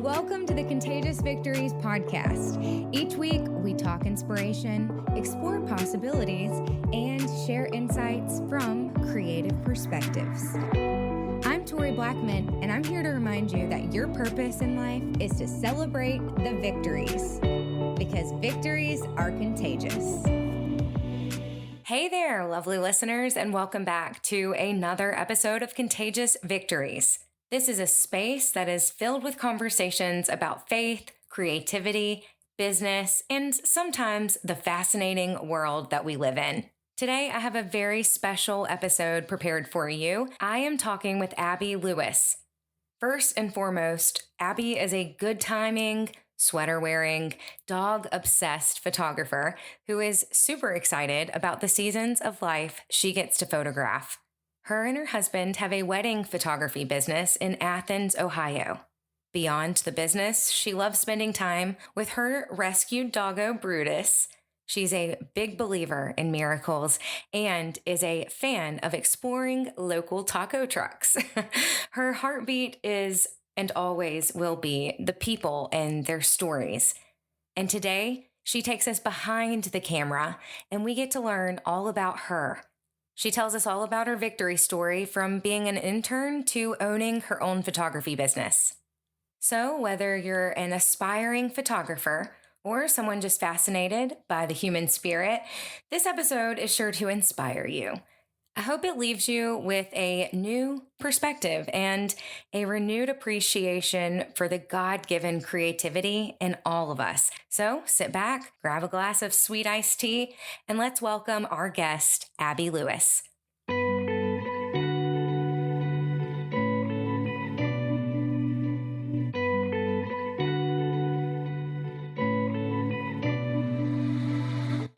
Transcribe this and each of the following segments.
Welcome to the Contagious Victories podcast. Each week, we talk inspiration, explore possibilities, and share insights from creative perspectives. I'm Tori Blackman, and I'm here to remind you that your purpose in life is to celebrate the victories, because victories are contagious. Hey there, lovely listeners, and welcome back to another episode of Contagious Victories. This is a space that is filled with conversations about faith, creativity, business, and sometimes the fascinating world that we live in. Today, I have a very special episode prepared for you. I am talking with Abby Lewis. First and foremost, Abby is a good timing, sweater-wearing, dog-obsessed photographer who is super excited about the seasons of life she gets to photograph. Her and her husband have a wedding photography business in Athens, Ohio. Beyond the business, she loves spending time with her rescued doggo, Brutus. She's a big believer in miracles and is a fan of exploring local taco trucks. Her heartbeat is and always will be the people and their stories. And today, she takes us behind the camera and we get to learn all about her. She tells us all about her victory story from being an intern to owning her own photography business. So whether you're an aspiring photographer or someone just fascinated by the human spirit, this episode is sure to inspire you. I hope it leaves you with a new perspective and a renewed appreciation for the God-given creativity in all of us. So sit back, grab a glass of sweet iced tea, and let's welcome our guest, Abby Lewis.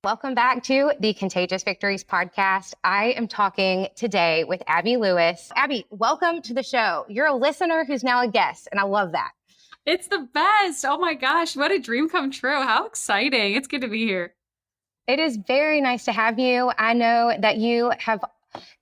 Welcome back to the Contagious Victories podcast. I am talking today with Abby Lewis. Abby, welcome to the show. You're a listener who's now a guest, and I love that. It's the best. Oh my gosh, what a dream come true. How exciting. It's good to be here. It is very nice to have you. I know that you have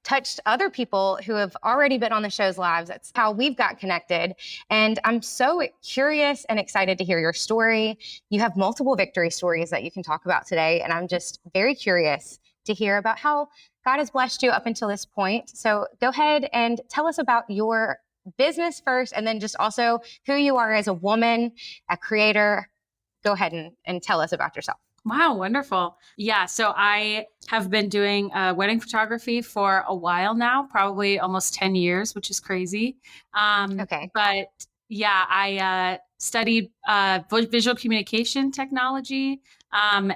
touched other people who have already been on the show's lives. That's how we've got connected. And I'm so curious and excited to hear your story. You have multiple victory stories that you can talk about today. And I'm just very curious to hear about how God has blessed you up until this point. So go ahead and tell us about your business first, and then just also who you are as a woman, a creator. Go ahead and tell us about yourself. Wow, wonderful. Yeah, so I have been doing wedding photography for a while now, probably almost 10 years, which is crazy. Okay. But yeah, I studied visual communication technology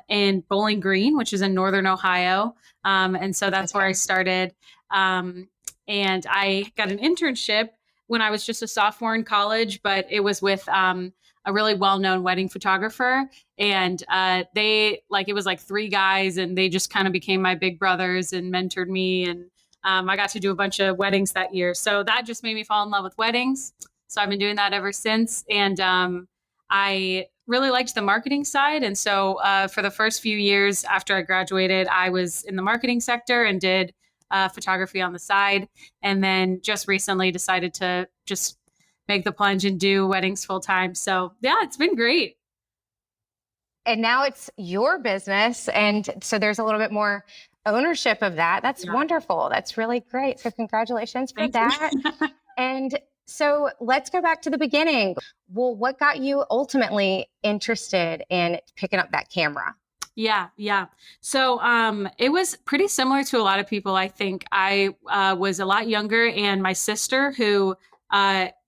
in Bowling Green, which is in Northern Ohio. And so that's where I started. And I got an internship when I was just a sophomore in college, but it was with a really well-known wedding photographer. And it was like three guys, and they just kind of became my big brothers and mentored me. And I got to do a bunch of weddings that year. So that just made me fall in love with weddings. So I've been doing that ever since. And I really liked the marketing side. And so for the first few years after I graduated, I was in the marketing sector and did photography on the side. And then just recently decided to just make the plunge and do weddings full time. So yeah, it's been great. And now it's your business. And so there's a little bit more ownership of that. That's wonderful. That's really great. So congratulations for that. And so let's go back to the beginning. Well, what got you ultimately interested in picking up that camera? Yeah. So it was pretty similar to a lot of people. I think I was a lot younger, and my sister, who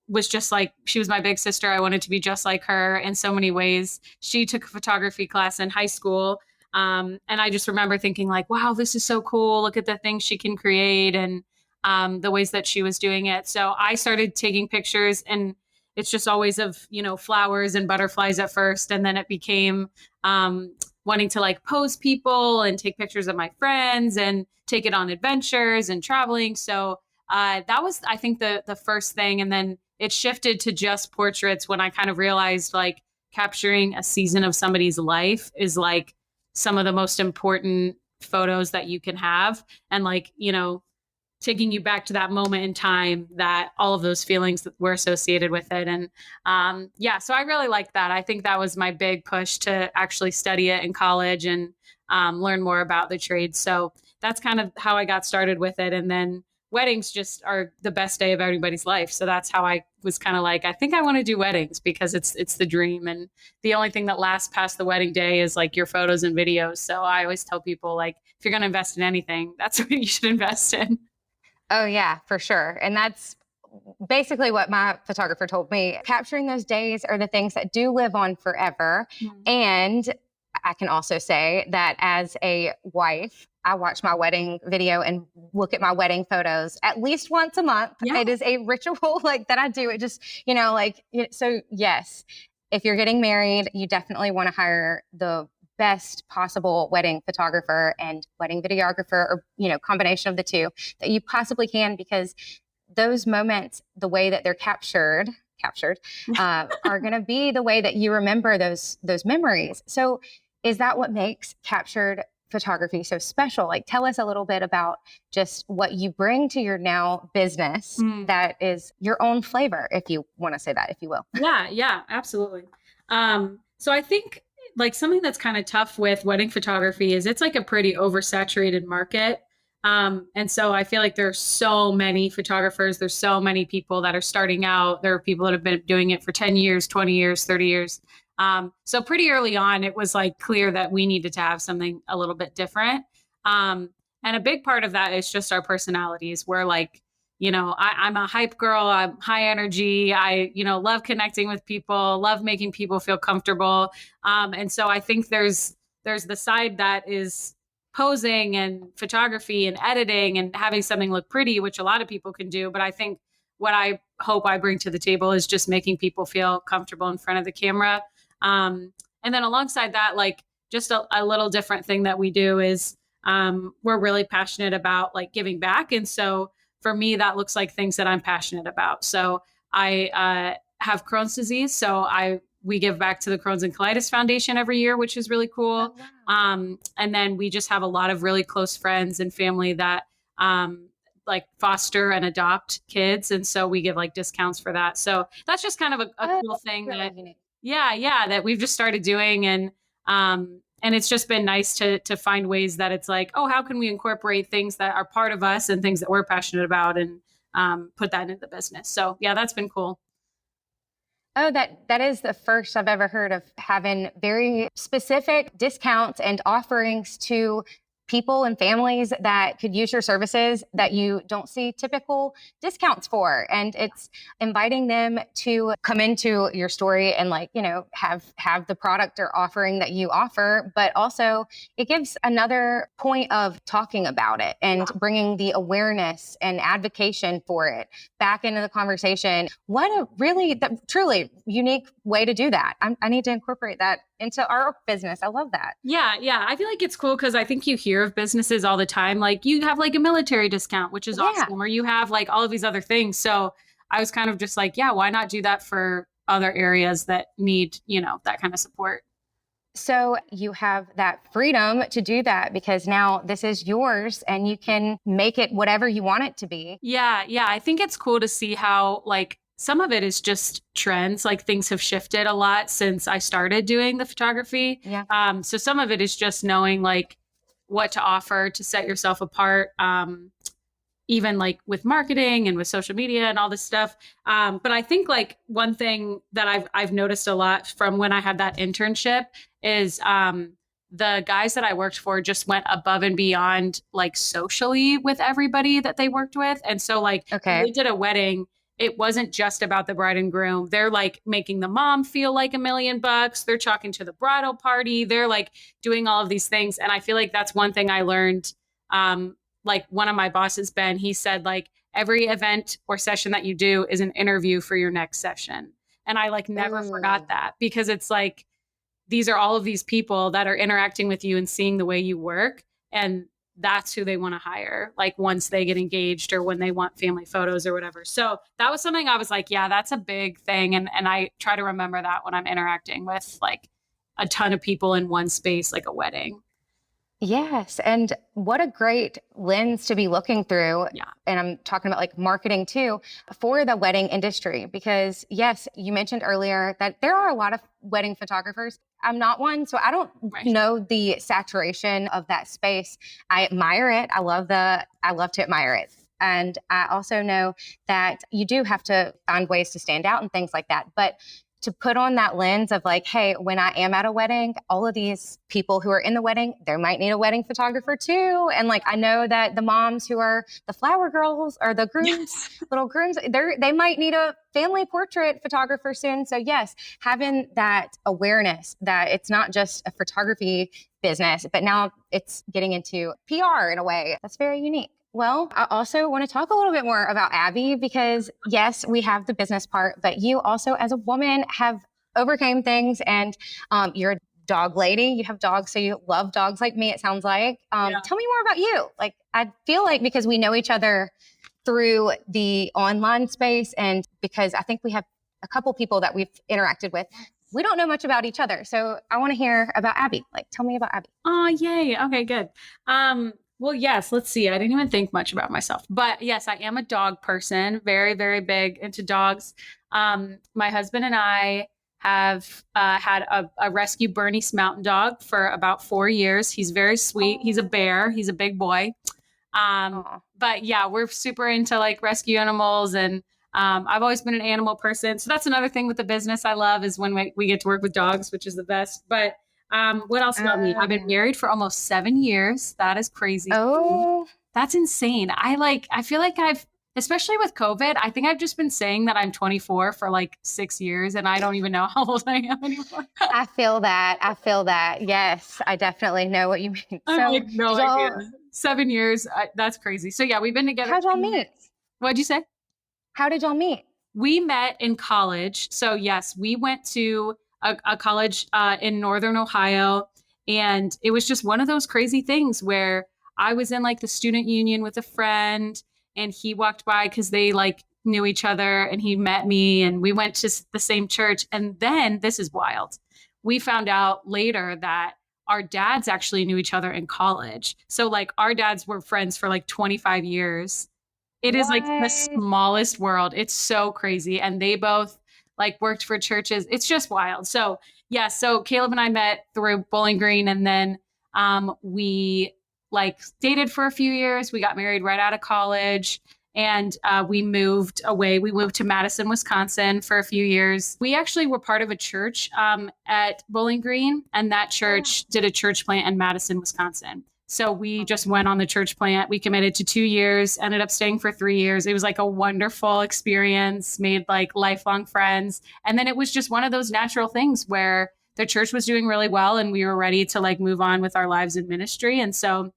was just like, she was my big sister. I wanted to be just like her in so many ways. She took a photography class in high school. And I just remember thinking like, wow, this is so cool. Look at the things she can create and the ways that she was doing it. So I started taking pictures, and it's just always of, flowers and butterflies at first. And then it became wanting to like pose people and take pictures of my friends and take it on adventures and traveling. So that was, I think, the first thing. And then it shifted to just portraits when I kind of realized like capturing a season of somebody's life is like some of the most important photos that you can have. And like, taking you back to that moment in time, that all of those feelings that were associated with it. And so I really like that. I think that was my big push to actually study it in college and learn more about the trade. So that's kind of how I got started with it. And then weddings just are the best day of everybody's life. So that's how I was kind of like, I think I want to do weddings because it's the dream. And the only thing that lasts past the wedding day is like your photos and videos. So I always tell people, like, if you're going to invest in anything, that's what you should invest in. Oh, yeah, for sure. And that's basically what my photographer told me. Capturing those days are the things that do live on forever. Mm-hmm. And I can also say that as a wife, I watch my wedding video and look at my wedding photos at least once a month. Yeah. It is a ritual like that I do. It just, so yes, if you're getting married, you definitely want to hire the best possible wedding photographer and wedding videographer, or, combination of the two that you possibly can, because those moments, the way that they're captured are going to be the way that you remember those memories. So is that what makes captured photography so special? Like, tell us a little bit about just what you bring to your now business that is your own flavor, if you want to say that, if you will. Yeah, absolutely. So I think like something that's kind of tough with wedding photography is it's like a pretty oversaturated market. And so I feel like there's so many photographers, there's so many people that are starting out. There are people that have been doing it for 10 years, 20 years, 30 years. So pretty early on, it was like clear that we needed to have something a little bit different. And a big part of that is just our personalities. We're like, I'm a hype girl. I'm high energy. I, love connecting with people, love making people feel comfortable. And so I think there's the side that is posing and photography and editing and having something look pretty, which a lot of people can do. But I think what I hope I bring to the table is just making people feel comfortable in front of the camera. And then alongside that, like just a little different thing that we do is we're really passionate about like giving back. And so for me, that looks like things that I'm passionate about. So I have Crohn's disease. So we give back to the Crohn's and Colitis Foundation every year, which is really cool. Oh, wow. And then we just have a lot of really close friends and family that like foster and adopt kids. And so we give like discounts for that. So that's just kind of a cool thing that, that we've just started doing. And it's just been nice to find ways that it's like, oh, how can we incorporate things that are part of us and things that we're passionate about and put that into the business. So yeah, that's been cool. Oh, that is the first I've ever heard of having very specific discounts and offerings to people and families that could use your services that you don't see typical discounts for. And it's inviting them to come into your story and have the product or offering that you offer, but also it gives another point of talking about it and bringing the awareness and advocation for it back into the conversation. What a really, truly unique way to do that. I need to incorporate that into our business. I love that. Yeah. I feel like it's cool because I think you hear of businesses all the time. Like you have like a military discount, which is awesome, or you have like all of these other things. So I was kind of just like, yeah, why not do that for other areas that need, that kind of support. So you have that freedom to do that because now this is yours and you can make it whatever you want it to be. Yeah. I think it's cool to see how like some of it is just trends, like things have shifted a lot since I started doing the photography. Yeah. So some of it is just knowing like what to offer to set yourself apart, even like with marketing and with social media and all this stuff. But I think like one thing that I've noticed a lot from when I had that internship is the guys that I worked for just went above and beyond like socially with everybody that they worked with. And so like when they did a wedding, it wasn't just about the bride and groom. They're like making the mom feel like $1 million. They're talking to the bridal party. They're like doing all of these things. And I feel like that's one thing I learned. Like one of my bosses, Ben, he said like every event or session that you do is an interview for your next session. And I like never forgot that because it's like, these are all of these people that are interacting with you and seeing the way you work. And that's who they want to hire, like once they get engaged or when they want family photos or whatever. So that was something I was like, yeah, that's a big thing. And I try to remember that when I'm interacting with like a ton of people in one space, like a wedding. Yes. And what a great lens to be looking through. Yeah. And I'm talking about like marketing too for the wedding industry, because yes, you mentioned earlier that there are a lot of wedding photographers. I'm not one, so I don't Right. know the saturation of that space. I admire it. I love to admire it. And I also know that you do have to find ways to stand out and things like that. But to put on that lens of like, hey, when I am at a wedding, all of these people who are in the wedding, they might need a wedding photographer too. And like, I know that the moms who are the flower girls or the grooms, little grooms, they might need a family portrait photographer soon. So yes, having that awareness that it's not just a photography business, but now it's getting into PR in a way that's very unique. Well, I also want to talk a little bit more about Abby, because yes, we have the business part, but you also as a woman have overcame things, and you're a dog lady. You have dogs, so you love dogs like me, it sounds like. Tell me more about you. Like, I feel like because we know each other through the online space, and because I think we have a couple people that we've interacted with, we don't know much about each other. So I want to hear about Abby. Like, tell me about Abby. Oh, yay. Okay, good. Well, yes, let's see. I didn't even think much about myself, but yes, I am a dog person, very, very big into dogs. My husband and I have had a rescue Bernese Mountain Dog for about 4 years. He's very sweet. He's a bear. He's a big boy. But yeah, we're super into like rescue animals, and I've always been an animal person. So that's another thing with the business I love is when we get to work with dogs, which is the best. But what else about me? I've been married for almost 7 years. That is crazy. Oh, that's insane. I feel like especially with COVID, I think I've just been saying that I'm 24 for like 6 years, and I don't even know how old I am anymore. I feel that. Yes, I definitely know what you mean. I'm like, no idea. 7 years. That's crazy. So yeah, we've been together. How'd y'all meet? What'd you say? How did y'all meet? We met in college. So yes, we went to a college in Northern Ohio. And it was just one of those crazy things where I was in like the student union with a friend, and he walked by because they like knew each other, and he met me, and we went to the same church. And then this is wild. We found out later that our dads actually knew each other in college. So like our dads were friends for like 25 years. It is like the smallest world. It's so crazy. And they both like worked for churches. It's just wild. So yeah, so Caleb and I met through Bowling Green, and then we like dated for a few years. We got married right out of college, and we moved away. We moved to Madison, Wisconsin for a few years. We actually were part of a church at Bowling Green, and that church did a church plant in Madison, Wisconsin. So we just went on the church plant. We committed to 2 years, ended up staying for 3 years. It was like a wonderful experience, made like lifelong friends. And then it was just one of those natural things where the church was doing really well, and we were ready to like move on with our lives in ministry. And so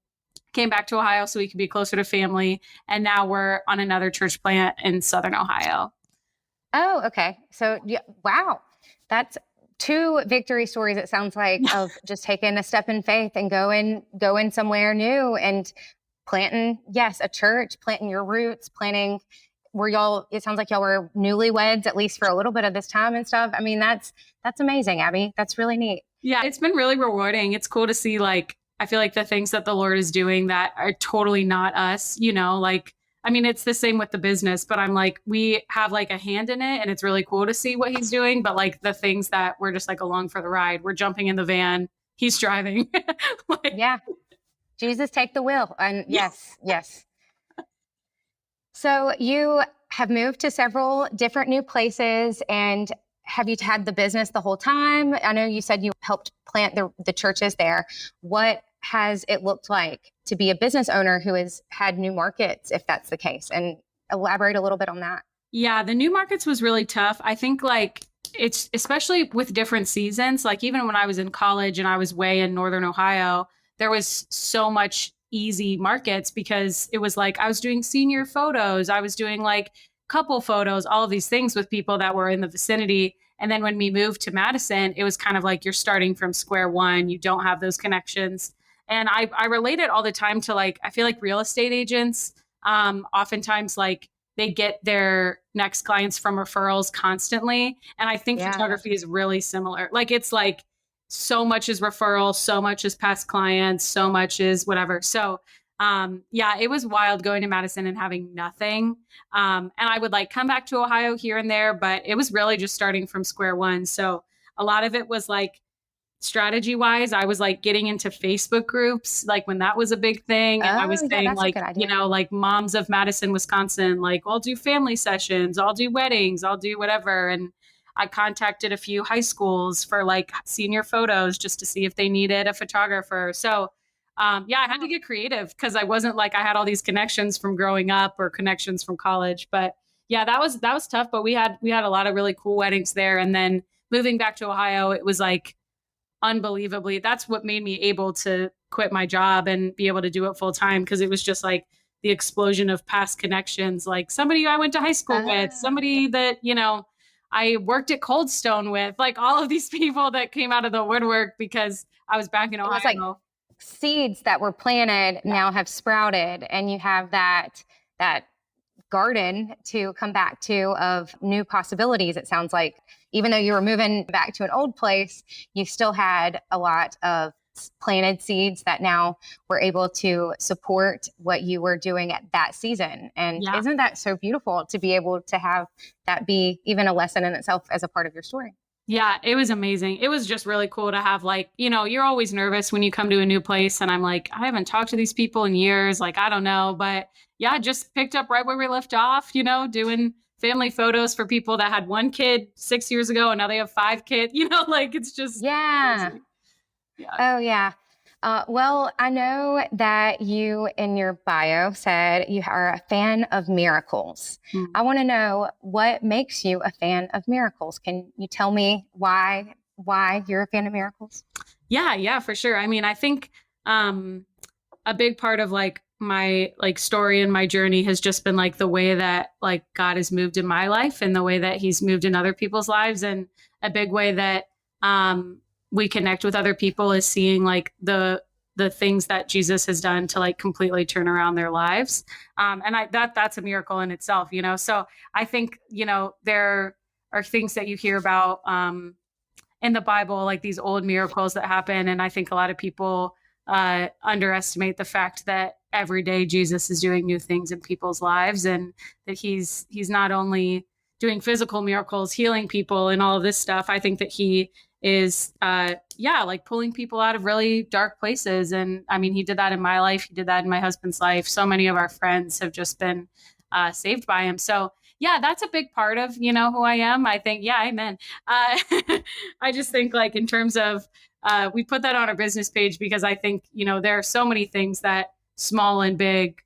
came back to Ohio so we could be closer to family. And now we're on another church plant in Southern Ohio. Oh, okay. So yeah, wow. That's 2 victory stories, it sounds like, of just taking a step in faith and going somewhere new and planting, yes, a church, planting your roots, planting where it sounds like y'all were newlyweds, at least for a little bit of this time and stuff. I mean, that's amazing, Abby. That's really neat. Yeah, it's been really rewarding. It's cool to see, like, I feel like the things that the Lord is doing that are totally not us, like, I mean, it's the same with the business, but I'm like, we have like a hand in it, and it's really cool to see what he's doing. But like the things that we're just like along for the ride, we're jumping in the van, he's driving. Like, yeah. Jesus, take the wheel. And yes. So you have moved to several different new places, and have you had the business the whole time? I know you said you helped plant the churches there. What has it looked like to be a business owner who has had new markets, if that's the case? And elaborate a little bit on that. Yeah, the new markets was really tough. I think like it's especially with different seasons, like even when I was in college and I was way in Northern Ohio, there was so much easy markets because it was like I was doing senior photos. I was doing like couple photos, all of these things with people that were in the vicinity. And then when we moved to Madison, it was kind of like you're starting from square one. You don't have those connections. And I relate it all the time to like, I feel like real estate agents, oftentimes like they get their next clients from referrals constantly. And I think photography is really similar. Like, it's like, so much is referral, so much is past clients, so much is whatever. So yeah, it was wild going to Madison and having nothing. And I would like come back to Ohio here and there, but it was really just starting from square one. So a lot of it was like strategy wise, I was like getting into Facebook groups, like when that was a big thing. And I was yeah, saying that's a like, good idea. like moms of Madison, Wisconsin, like I'll do family sessions, I'll do weddings, I'll do whatever. And I contacted a few high schools for like senior photos just to see if they needed a photographer. So yeah, I had to get creative because I wasn't like I had all these connections from growing up or connections from college. But yeah, that was tough. But we had a lot of really cool weddings there. And then moving back to Ohio, it was like unbelievably, that's what made me able to quit my job and be able to do it full time, because it was just like the explosion of past connections, like somebody I went to high school with, somebody that I worked at Cold Stone with, like all of these people that came out of the woodwork because I was back in Ohio. It was like seeds that were planted now have sprouted, and you have that garden to come back to of new possibilities. It sounds like even though you were moving back to an old place, you still had a lot of planted seeds that now were able to support what you were doing at that season. And isn't that so beautiful to be able to have that be even a lesson in itself as a part of your story? Yeah, it was amazing. It was just really cool to have like, you're always nervous when you come to a new place, and I'm like, I haven't talked to these people in years. Like, I don't know, but yeah, just picked up right where we left off, doing family photos for people that had one kid 6 years ago and now they have 5 kids, like it's just. Yeah. Crazy. Yeah. Oh, yeah. Well, I know that you in your bio said you are a fan of miracles. I want to know what makes you a fan of miracles. Can you tell me why you're a fan of miracles? Yeah, for sure. I mean, I think a big part of like my like story and my journey has just been like the way that like God has moved in my life and the way that he's moved in other people's lives. And a big way that we connect with other people is seeing like the things that Jesus has done to like completely turn around their lives. And that's a miracle in itself, So I think, there are things that you hear about in the Bible, like these old miracles that happen. And I think a lot of people underestimate the fact that every day Jesus is doing new things in people's lives, and that he's not only doing physical miracles, healing people and all of this stuff. I think that he is, like pulling people out of really dark places. And I mean, he did that in my life. He did that in my husband's life. So many of our friends have just been saved by him. So yeah, that's a big part of, who I am. I think, yeah, amen. I just think like in terms of, we put that on our business page because I think, there are so many things that small and big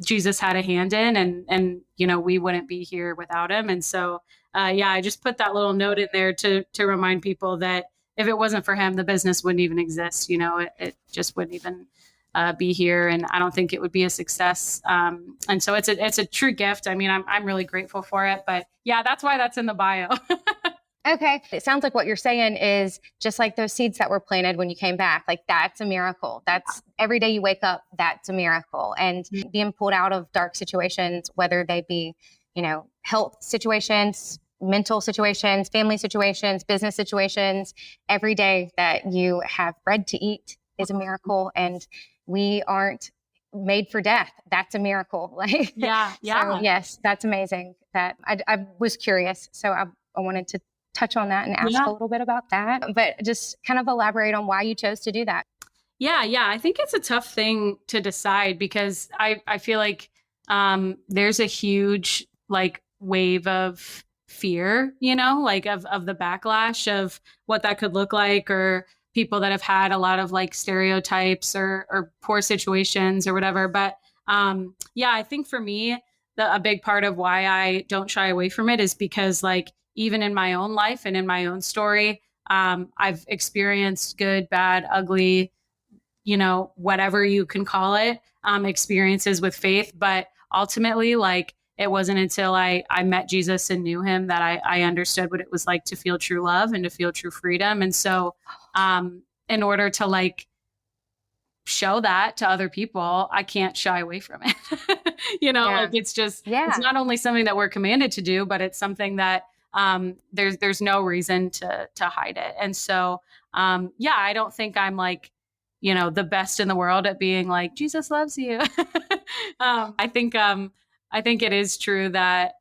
Jesus had a hand in, and we wouldn't be here without him. And so I just put that little note in there to remind people that if it wasn't for him, the business wouldn't even exist. It just wouldn't even be here, and I don't think it would be a success. And so it's a true gift. I mean, I'm really grateful for it. But yeah, that's why that's in the bio. Okay. It sounds like what you're saying is just like those seeds that were planted when you came back, like that's a miracle. That's every day you wake up, that's a miracle. And being pulled out of dark situations, whether they be, health situations, mental situations, family situations, business situations, every day that you have bread to eat is a miracle. And we aren't made for death. That's a miracle. Yeah. So, yes, that's amazing. That I was curious. So I wanted to touch on that and ask a little bit about that, but just kind of elaborate on why you chose to do that. Yeah. I think it's a tough thing to decide because I feel like there's a huge like wave of fear, like of the backlash of what that could look like, or people that have had a lot of like stereotypes or poor situations or whatever. But I think for me, a big part of why I don't shy away from it is because like even in my own life and in my own story, I've experienced good, bad, ugly, whatever you can call it, experiences with faith. But ultimately, like it wasn't until I met Jesus and knew him that I understood what it was like to feel true love and to feel true freedom. And so in order to like show that to other people, I can't shy away from it. Like it's just, it's not only something that we're commanded to do, but it's something that there's no reason to hide it. And so, I don't think I'm like, the best in the world at being like, Jesus loves you. I think it is true that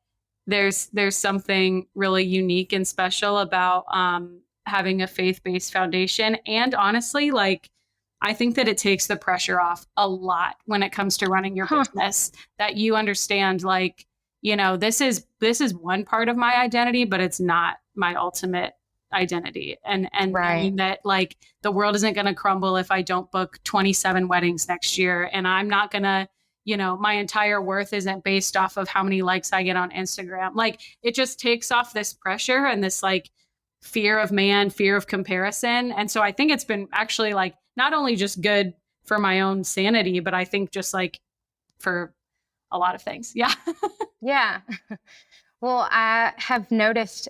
there's something really unique and special about, having a faith-based foundation. And honestly, like, I think that it takes the pressure off a lot when it comes to running your business, that you understand, like, this is one part of my identity, but it's not my ultimate identity. And Right. that, like, the world isn't going to crumble if I don't book 27 weddings next year. And I'm not going to, my entire worth isn't based off of how many likes I get on Instagram. Like, it just takes off this pressure and this, like, fear of man, fear of comparison. And so I think it's been actually, like, not only just good for my own sanity, but I think just, like, for a lot of things. Yeah. Yeah. Well, I have noticed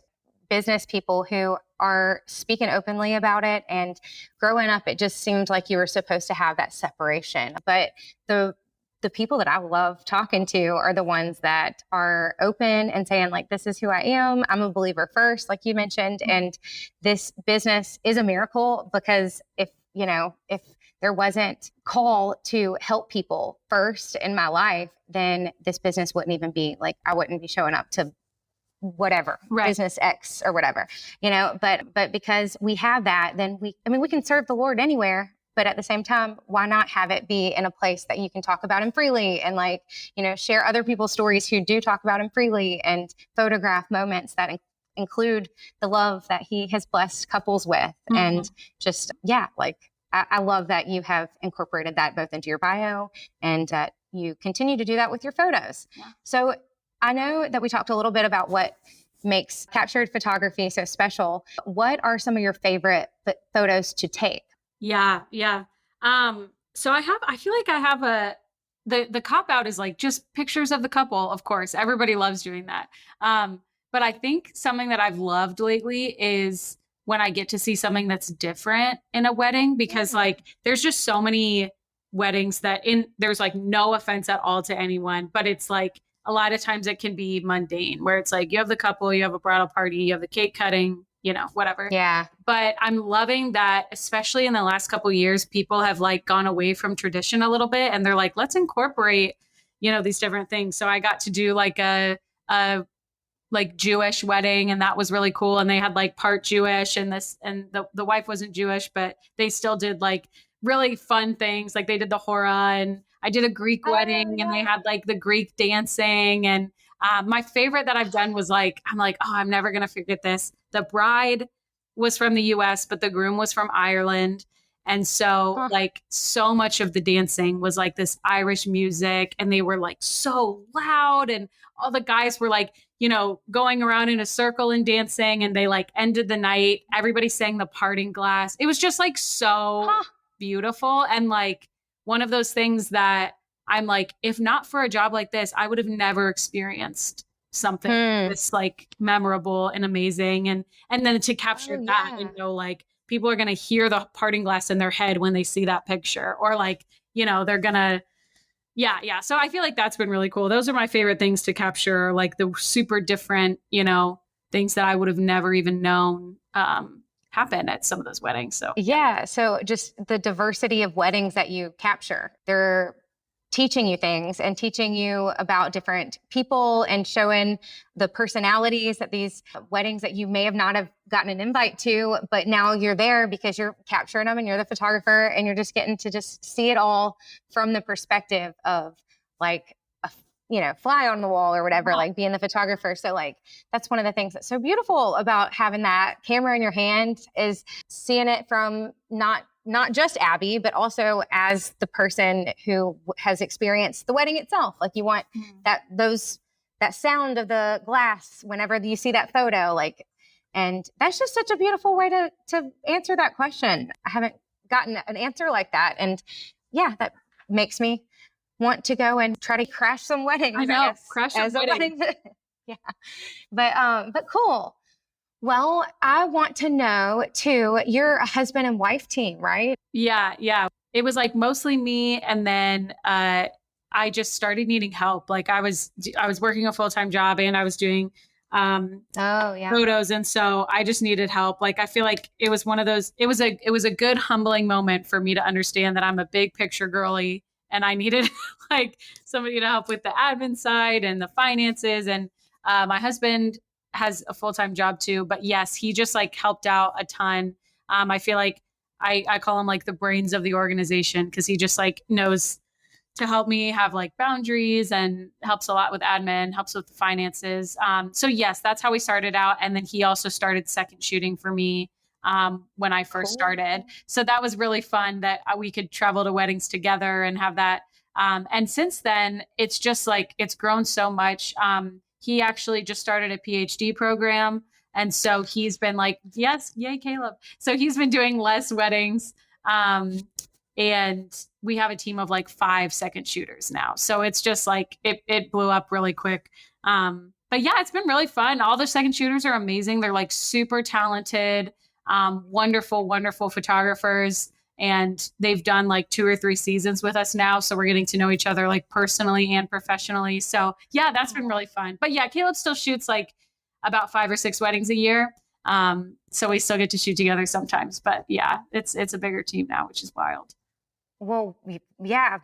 business people who are speaking openly about it, and growing up, it just seemed like you were supposed to have that separation. But the people that I love talking to are the ones that are open and saying, like, this is who I am. I'm a believer first, like you mentioned. And this business is a miracle, because if there wasn't call to help people first in my life, then this business wouldn't even be, like, I wouldn't be showing up to whatever, Right. business X or whatever, but because we have that, then we can serve the Lord anywhere. But at the same time, why not have it be in a place that you can talk about him freely, and, like, share other people's stories who do talk about him freely, and photograph moments that include the love that he has blessed couples with. Mm-hmm. And just, like, I love that you have incorporated that both into your bio, and that you continue to do that with your photos. Yeah. So I know that we talked a little bit about what makes captured photography so special. What are some of your favorite photos to take? Yeah. So I feel like I have the cop out is, like, just pictures of the couple. Of course, everybody loves doing that. But I think something that I've loved lately is when I get to see something that's different in a wedding, because, like, there's just so many weddings that there's, like, no offense at all to anyone, but it's like, a lot of times it can be mundane, where it's like, you have the couple, you have a bridal party, you have the cake cutting, whatever. Yeah. But I'm loving that, especially in the last couple of years, people have, like, gone away from tradition a little bit, and they're like, let's incorporate, these different things. So I got to do, like, a like, Jewish wedding, and that was really cool. And they had, like, part Jewish, and the wife wasn't Jewish, but they still did, like, really fun things. Like, they did the hora, and I did a Greek wedding, and they had, like, the Greek dancing. And my favorite that I've done was, like, I'm like, oh, I'm never going to forget this. The bride was from the US, but the groom was from Ireland. And so, like, so much of the dancing was, like, this Irish music, and they were, like, so loud, and all the guys were, like, going around in a circle and dancing, and they, like, ended the night. Everybody sang the parting glass. It was just, like, so beautiful. And, like, one of those things that I'm like, if not for a job like this, I would have never experienced something this, like, memorable and amazing. And then to capture that and know, like, people are going to hear the parting glass in their head when they see that picture, or, like, they're going to, yeah. So I feel like that's been really cool. Those are my favorite things to capture, like, the super different, things that I would have never even known happen at some of those weddings. So yeah. So just the diversity of weddings that you capture, they're teaching you things and teaching you about different people, and showing the personalities at these weddings that you may have not have gotten an invite to, but now you're there because you're capturing them, and you're the photographer, and you're just getting to just see it all from the perspective of, like, a fly on the wall or whatever, like, being the photographer. So, like, that's one of the things that's so beautiful about having that camera in your hand, is seeing it from not just Abby, but also as the person who has experienced the wedding itself. Like, you want that sound of the glass whenever you see that photo, like, and that's just such a beautiful way to answer that question. I haven't gotten an answer like that. And yeah, that makes me want to go and try to crash some weddings. I know, crash some weddings. Yeah. But cool. Well, I want to know too, you're a husband and wife team, right? Yeah. It was, like, mostly me. And then I just started needing help. Like, I was working a full-time job, and I was doing Oh, yeah. photos. And so I just needed help. Like, I feel like it was one of those, it was a good humbling moment for me to understand that I'm a big picture girly and I needed like somebody to help with the admin side and the finances. And my husband has a full-time job too, but yes, he just like helped out a ton. I feel like I call him like the brains of the organization because he just like knows to help me have like boundaries and helps a lot with admin, helps with the finances. So yes, that's how we started out. And then he also started second shooting for me when I first started. So that was really fun that we could travel to weddings together and have that. And since then, it's just like, it's grown so much. He actually just started a PhD program. And so he's been like, yes, yay, Caleb. So he's been doing less weddings. And we have a team of like 5 second shooters now. So it's just like, it blew up really quick. But yeah, it's been really fun. All the second shooters are amazing. They're like super talented, wonderful, wonderful photographers. And they've done like 2 or 3 seasons with us now. So we're getting to know each other like personally and professionally. So yeah, that's been really fun. But yeah, Caleb still shoots like about 5 or 6 weddings a year. So we still get to shoot together sometimes. But yeah, it's a bigger team now, which is wild. Well, yeah,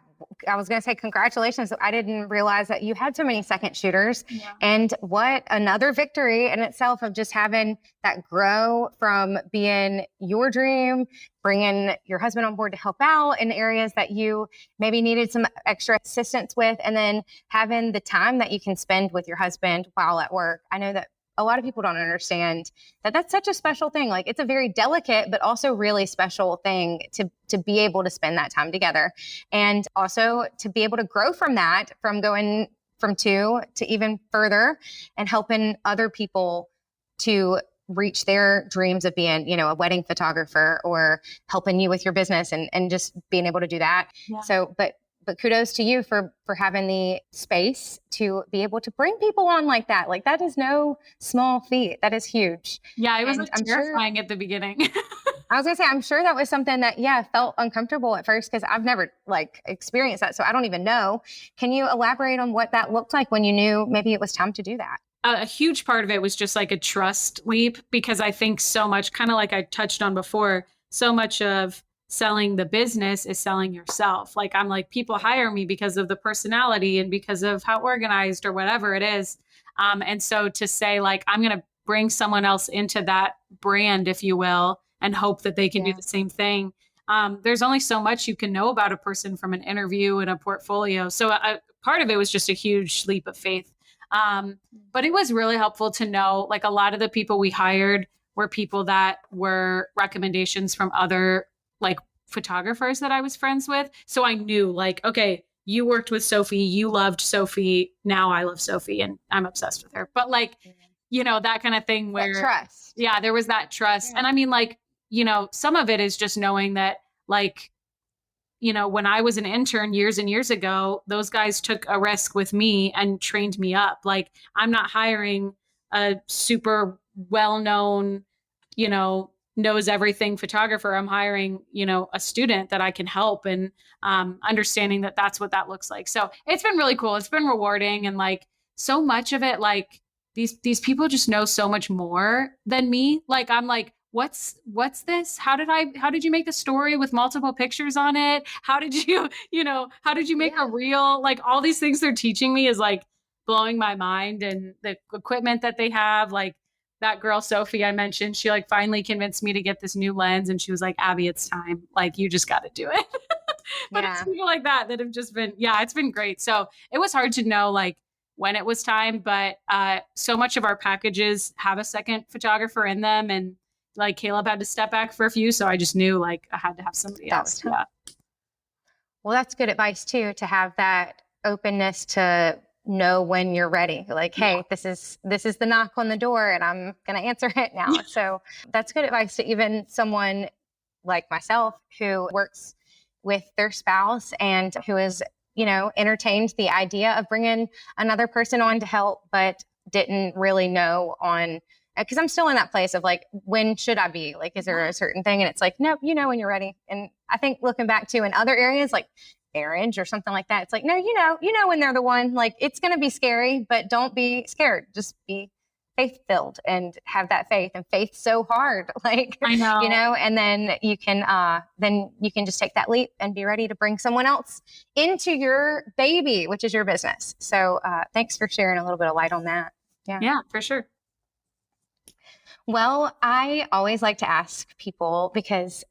I was going to say congratulations. I didn't realize that you had so many second shooters. Yeah. And what another victory in itself of just having that grow from being your dream, bringing your husband on board to help out in areas that you maybe needed some extra assistance with, and then having the time that you can spend with your husband while at work. I know that a lot of people don't understand that that's such a special thing. Like, it's a very delicate, but also really special thing to be able to spend that time together. And also to be able to grow from that, from going from 2 to even further and helping other people to reach their dreams of being, a wedding photographer or helping you with your business and just being able to do that. Yeah. So, but kudos to you for having the space to be able to bring people on like that. Like, that is no small feat. That is huge. Yeah, it was terrifying at the beginning. I was gonna say, I'm sure that was something that, felt uncomfortable at first because I've never experienced that. So I don't even know. Can you elaborate on what that looked like when you knew maybe it was time to do that? A huge part of it was just like a trust leap, because I think so much, kind of like I touched on before, so much of selling the business is selling yourself. Like, I'm like, people hire me because of the personality and because of how organized or whatever it is. And so to say like, I'm going to bring someone else into that brand, if you will, and hope that they can do the same thing. There's only so much you can know about a person from an interview and a portfolio. So part of it was just a huge leap of faith. But it was really helpful to know, like, a lot of the people we hired were people that were recommendations from other like photographers that I was friends with. So I knew like, okay, you worked with Sophie, you loved Sophie. Now I love Sophie and I'm obsessed with her. But like, that kind of thing where that trust. Yeah, there was that trust. Yeah. And I mean, like, some of it is just knowing that like, when I was an intern years and years ago, those guys took a risk with me and trained me up. Like, I'm not hiring a super well-known, knows everything photographer. I'm hiring, a student that I can help, and understanding that that's what that looks like. So it's been really cool. It's been rewarding. And like, so much of it, like these people just know so much more than me. Like, I'm like, what's this? How did you make the story with multiple pictures on it? How did you, how did you make a reel? Like, all these things they're teaching me is like blowing my mind. And the equipment that they have, like, that girl, Sophie, I mentioned, she like finally convinced me to get this new lens. And she was like, Abby, it's time. Like, you just got to do it. But it's people like that have just been, it's been great. So it was hard to know like when it was time, but so much of our packages have a second photographer in them. And like, Caleb had to step back for a few. So I just knew like I had to have somebody else. Yeah. Well, that's good advice too, to have that openness to know when you're ready. Like, hey, this is the knock on the door and I'm going to answer it now. So that's good advice to even someone like myself who works with their spouse and who is, entertained the idea of bringing another person on to help, but didn't really know on, because I'm still in that place of like, when should I be? Like, is there a certain thing? And it's like, no, when you're ready. And I think looking back to in other areas, like marriage or something like that, it's like, no, when they're the one. Like, it's going to be scary, but don't be scared. Just be faith filled and have that faith, and faith's so hard, like, I know. and then you can just take that leap and be ready to bring someone else into your baby, which is your business. So thanks for sharing a little bit of light on that. Yeah, for sure. Well, I always like to ask people, because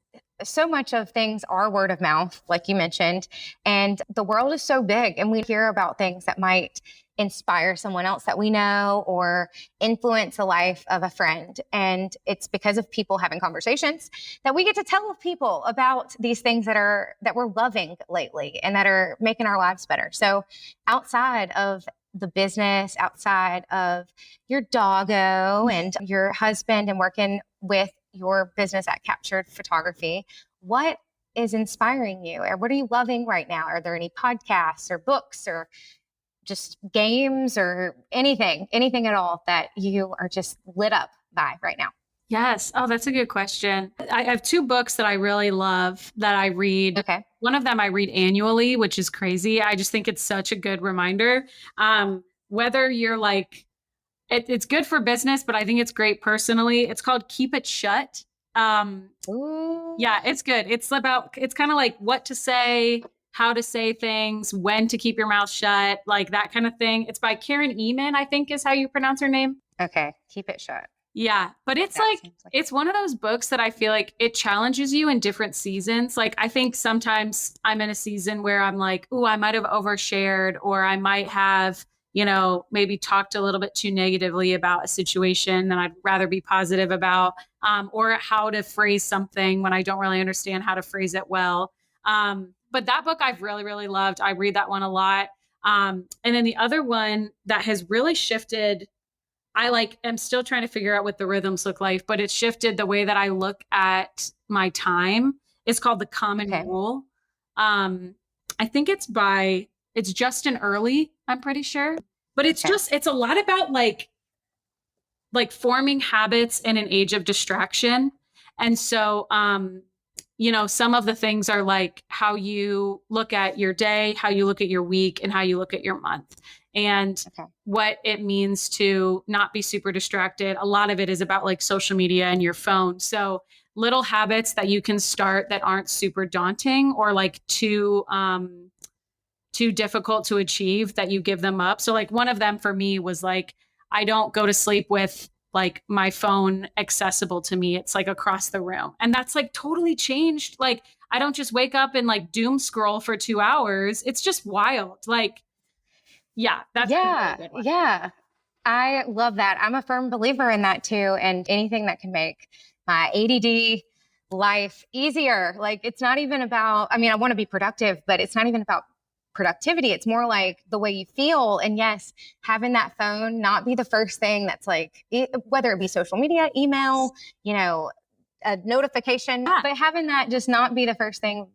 so much of things are word of mouth, like you mentioned, and the world is so big, and we hear about things that might inspire someone else that we know or influence the life of a friend. And it's because of people having conversations that we get to tell people about these things that we're loving lately and that are making our lives better. So outside of the business, outside of your doggo and your husband and working with your business at Captured Photography, what is inspiring you, or what are you loving right now? Are there any podcasts or books or just games or anything at all that you are just lit up by right now? Yes. Oh, that's a good question. I have 2 books that I really love that I read. Okay. One of them I read annually, which is crazy. I just think it's such a good reminder. Whether you're like, it's good for business, but I think it's great personally. It's called Keep It Shut. Ooh. Yeah, it's good. It's kind of like what to say, how to say things, when to keep your mouth shut, like that kind of thing. It's by Karen Eman, I think is how you pronounce her name. Okay. Keep It Shut. Yeah, but it's it's one of those books that I feel like it challenges you in different seasons. Like I think sometimes I'm in a season where I'm like, ooh, I might have overshared, or I might have, maybe talked a little bit too negatively about a situation that I'd rather be positive about, or how to phrase something when I don't really understand how to phrase it well. But that book I've really, really loved. I read that one a lot. And then the other one that has really shifted, I'm still trying to figure out what the rhythms look like, but it shifted the way that I look at my time. It's called The Common Rule. I think it's Justin Early, I'm pretty sure. But it's it's a lot about like forming habits in an age of distraction. And so, some of the things are like how you look at your day, how you look at your week, and how you look at your month. And what it means to not be super distracted. A lot of it is about like social media and your phone. So little habits that you can start that aren't super daunting or like too difficult to achieve, that you give them up. So like one of them for me was like, I don't go to sleep with like my phone accessible to me. It's like across the room. And that's like totally changed. Like I don't just wake up and like doom scroll for 2 hours. It's just wild. Like, yeah, that's a really good one. Yeah. I love that. I'm a firm believer in that too. And anything that can make my ADD life easier. Like it's not even about, I want to be productive, but it's not even about productivity. It's more like the way you feel. And yes, having that phone not be the first thing that's like, whether it be social media, email, a notification, but having that just not be the first thing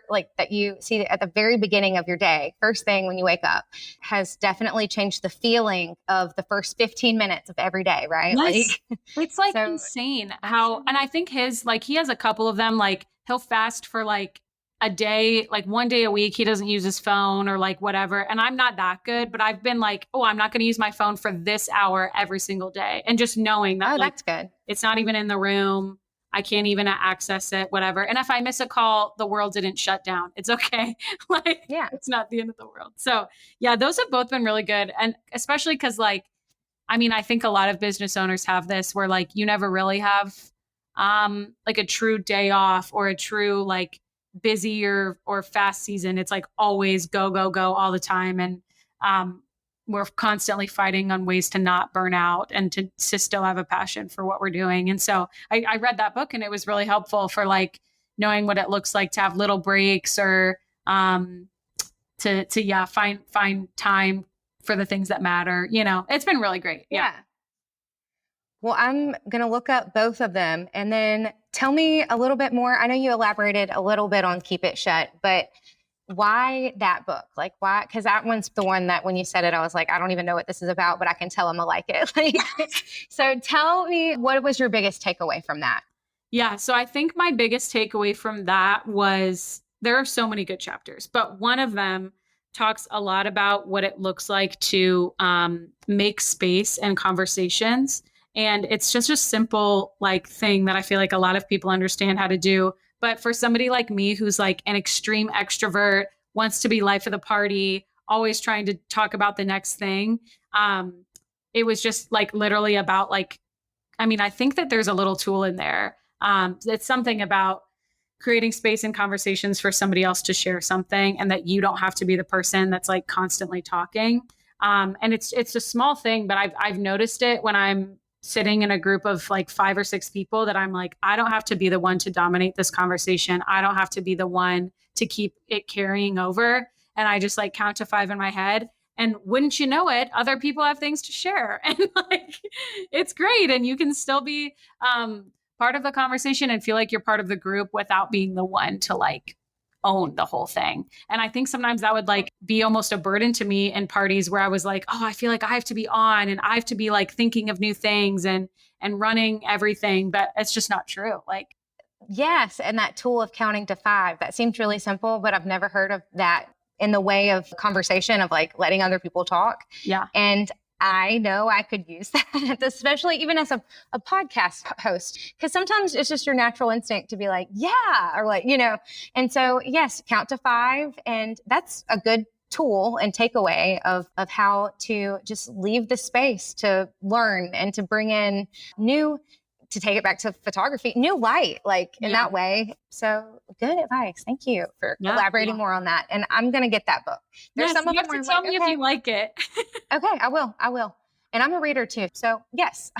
like that you see at the very beginning of your day, first thing when you wake up, has definitely changed the feeling of the first 15 minutes of every day, right? Yes. It's like insane how, and I think he has a couple of them, like he'll fast for like a day, like 1 day a week. He doesn't use his phone or like whatever. And I'm not that good, but I've been like, oh, I'm not going to use my phone for this hour every single day. And just knowing that that's good. It's not even in the room. I can't even access it, whatever. And if I miss a call, the world didn't shut down. It's okay. It's not the end of the world. So yeah, those have both been really good. And especially because I think a lot of business owners have this where like, you never really have like a true day off or a true like busy or fast season. It's like always go, go, go all the time. And we're constantly fighting on ways to not burn out and to still have a passion for what we're doing. And so I read that book and it was really helpful for like knowing what it looks like to have little breaks or to find time for the things that matter. It's been really great. Yeah. Well, I'm going to look up both of them and then tell me a little bit more. I know you elaborated a little bit on Keep It Shut, but why that book? Like why? Because that one's the one that when you said it, I was like, I don't even know what this is about, but I can tell I'm gonna like it. So tell me, what was your biggest takeaway from that? Yeah. So I think my biggest takeaway from that was there are so many good chapters, but one of them talks a lot about what it looks like to make space and conversations. And it's just a simple like thing that I feel like a lot of people understand how to do. But for somebody like me, who's like an extreme extrovert, wants to be life of the party, always trying to talk about the next thing, it was just like literally about like, I mean, I think that there's a little tool in there. It's something about creating space and conversations for somebody else to share something, and that you don't have to be the person that's like constantly talking. And it's a small thing, but I've noticed it when I'm sitting in a group of like 5 or 6 people, that I'm like, I don't have to be the one to dominate this conversation. I don't have to be the one to keep it carrying over. And I just like count to 5 in my head. And wouldn't you know it, other people have things to share. And like, it's great. And you can still be part of the conversation and feel like you're part of the group without being the one to like own the whole thing. And I think sometimes that would like be almost a burden to me in parties where I was like, oh, I feel like I have to be on and I have to be like thinking of new things and running everything. But it's just not true. Like, yes. And that tool of counting to 5, that seems really simple, but I've never heard of that in the way of conversation of like letting other people talk. Yeah. And I know I could use that, especially even as a podcast host, because sometimes it's just your natural instinct to be like, yeah, or like, you know, and so yes, count to 5. And that's a good tool and takeaway of how to just leave the space to learn and to bring in new, to take it back to photography, new light, like in that way. So good advice. Thank you for elaborating more on that. And I'm going to get that book. There's some of them where tell me if you like it. Okay, I will. And I'm a reader too. So yes,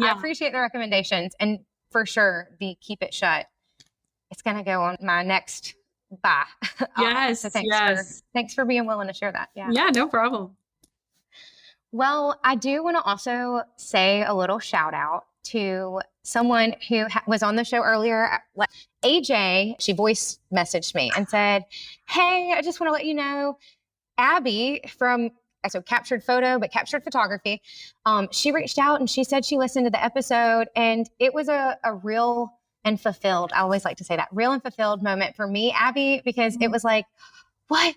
I appreciate the recommendations. And for sure, the Keep It Shut, it's going to go on my next buy. Yes. So thanks for being willing to share that. Yeah, no problem. Well, I do want to also say a little shout out to someone who was on the show earlier. AJ, she voice messaged me and said, hey, I just want to let you know, Abby from Captured Photo, but Captured Photography, she reached out and she said she listened to the episode, and it was a real and fulfilled, I always like to say that, real and fulfilled moment for me, Abby, because it was like, what?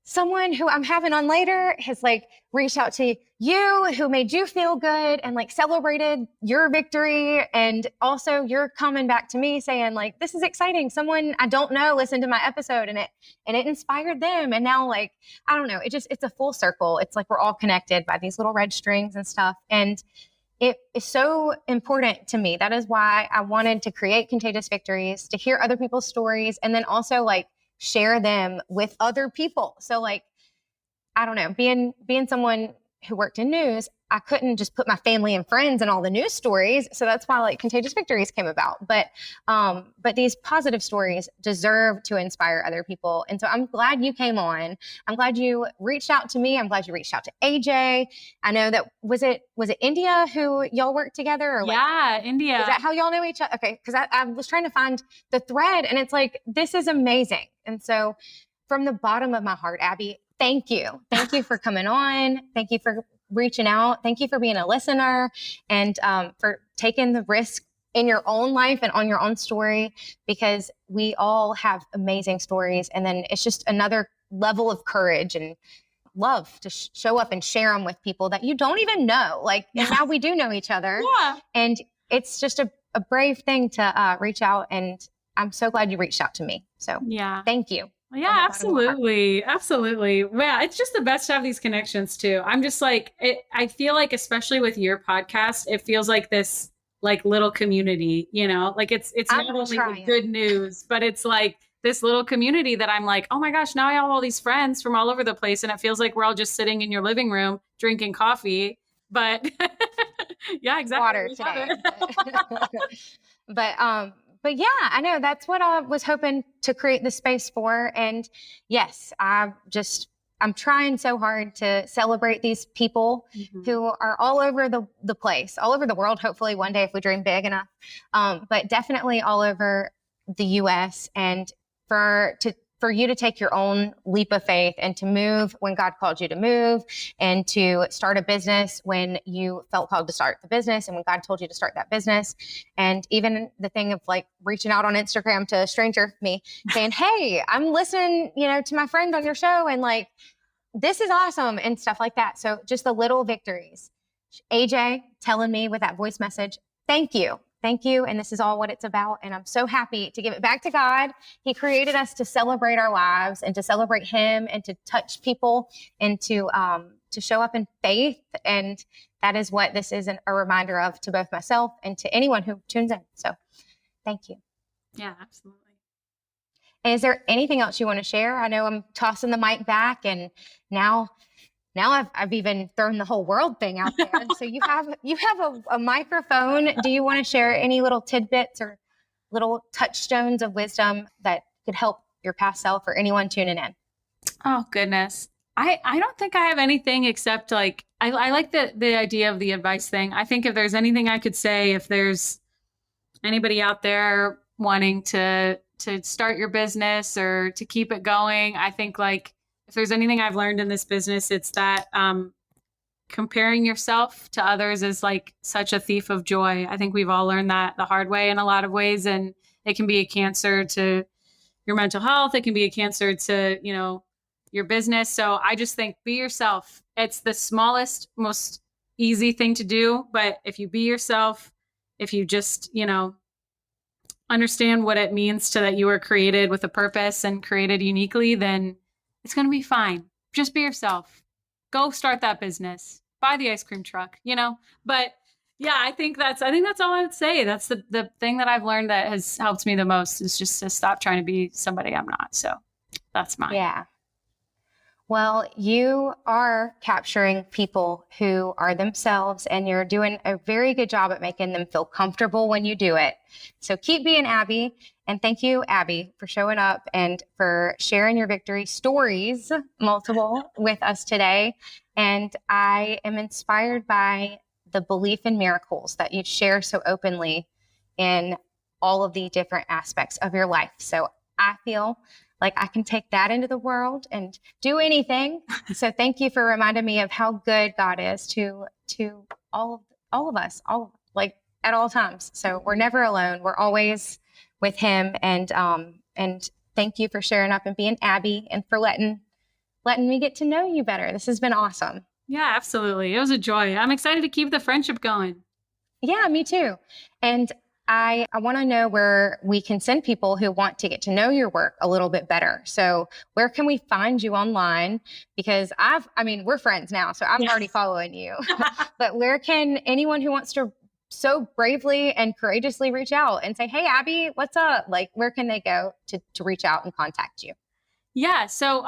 Someone who I'm having on later has like reached out to you, who made you feel good and like celebrated your victory. And also you're coming back to me saying like, this is exciting. Someone I don't know listened to my episode and it inspired them. And now like, I don't know, it's a full circle. It's like we're all connected by these little red strings and stuff. And it is so important to me. That is why I wanted to create Contagious Victories, to hear other people's stories, and then also like share them with other people. So like, I don't know, being someone who worked in news, I couldn't just put my family and friends in all the news stories. So that's why like Contagious Victories came about. But these positive stories deserve to inspire other people. And so I'm glad you came on. I'm glad you reached out to me. I'm glad you reached out to AJ. I know that, was it India who y'all worked together? Or India. Is that how y'all know each other? Okay. Cause I was trying to find the thread, and it's like, this is amazing. And so from the bottom of my heart, Abby, thank you. Thank you for coming on. Thank you for reaching out. Thank you for being a listener, and for taking the risk in your own life and on your own story, because we all have amazing stories. And then it's just another level of courage and love to show up and share them with people that you don't even know. Like, and now we do know each other. Yeah. And it's just a brave thing to reach out. And I'm so glad you reached out to me. So thank you. Yeah, absolutely. Absolutely. Yeah, it's just the best to have these connections too. I'm just like, I feel like, especially with your podcast, it feels like this like little community, you know, like it's not only the good news, but it's like this little community that I'm like, oh my gosh, now I have all these friends from all over the place. And it feels like we're all just sitting in your living room drinking coffee, but yeah, exactly. Water today. But yeah, I know that's what I was hoping to create the space for. And yes, I'm trying so hard to celebrate these people who are all over the place, all over the world, hopefully one day if we dream big enough, but definitely all over the US, and for you to take your own leap of faith and to move when God called you to move, and to start a business when you felt called to start the business and when God told you to start that business. And even the thing of like reaching out on Instagram to a stranger, me saying, hey, I'm listening, to my friend on your show, and like, this is awesome and stuff like that. So just the little victories. AJ telling me with that voice message, thank you. Thank you. And this is all what it's about. And I'm so happy to give it back to God. He created us to celebrate our lives and to celebrate him and to touch people and to show up in faith. And that is what this is a reminder of to both myself and to anyone who tunes in. So thank you. Yeah, absolutely. And is there anything else you want to share? I know I'm tossing the mic back, and now I've even thrown the whole world thing out there. So you have a microphone. Do you want to share any little tidbits or little touchstones of wisdom that could help your past self or anyone tuning in? Oh, goodness. I don't think I have anything except like, I like the idea of the advice thing. I think if there's anything I could say, if there's anybody out there wanting to start your business or to keep it going, I think like if there's anything I've learned in this business, it's that comparing yourself to others is like such a thief of joy. I think we've all learned that the hard way in a lot of ways, and it can be a cancer to your mental health. It can be a cancer to, your business. So I just think be yourself. It's the smallest, most easy thing to do. But if you be yourself, if you just, understand what it means to that you were created with a purpose and created uniquely, then it's going to be fine. Just be yourself. Go start that business. Buy the ice cream truck, But yeah, I think that's all I would say. That's the thing that I've learned that has helped me the most is just to stop trying to be somebody I'm not. So that's mine. Yeah. Well, you are capturing people who are themselves, and you're doing a very good job at making them feel comfortable when you do it. So keep being Abby. And thank you, Abby, for showing up and for sharing your victory stories, multiple, with us today. And I am inspired by the belief in miracles that you share so openly in all of the different aspects of your life. So I feel like I can take that into the world and do anything. So thank you for reminding me of how good God is to all of us, like at all times. So we're never alone. We're always with him. And thank you for sharing up and being Abby and for letting me get to know you better. This has been awesome. Yeah, absolutely. It was a joy. I'm excited to keep the friendship going. Yeah, me too. And I want to know where we can send people who want to get to know your work a little bit better. So where can we find you online? Because we're friends now, so I'm already following you. But where can anyone who wants to so bravely and courageously reach out and say, hey, Abby, what's up? Like, where can they go to reach out and contact you? Yeah. So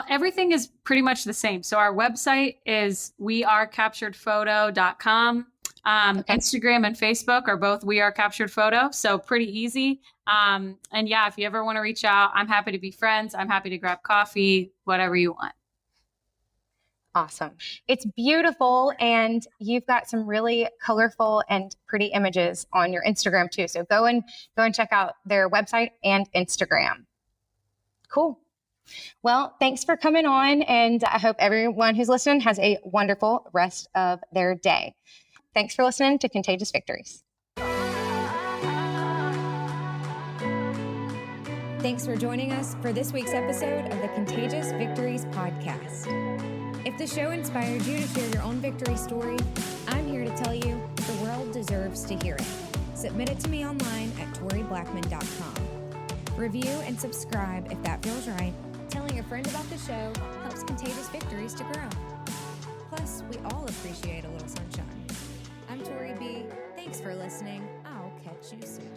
everything is pretty much the same. So our website is wearecapturedphoto.com. Okay. Instagram and Facebook are both We Are Captured Photo. So pretty easy. And yeah, if you ever want to reach out, I'm happy to be friends. I'm happy to grab coffee, whatever you want. Awesome. It's beautiful. And you've got some really colorful and pretty images on your Instagram too. So go and check out their website and Instagram. Cool. Well, thanks for coming on. And I hope everyone who's listening has a wonderful rest of their day. Thanks for listening to Contagious Victories. Thanks for joining us for this week's episode of the Contagious Victories podcast. If the show inspired you to share your own victory story, I'm here to tell you the world deserves to hear it. Submit it to me online at toriblackman.com. Review and subscribe if that feels right. Telling a friend about the show helps Contagious Victories to grow. Plus, we all appreciate a little sunshine. I'm Tori B. Thanks for listening. I'll catch you soon.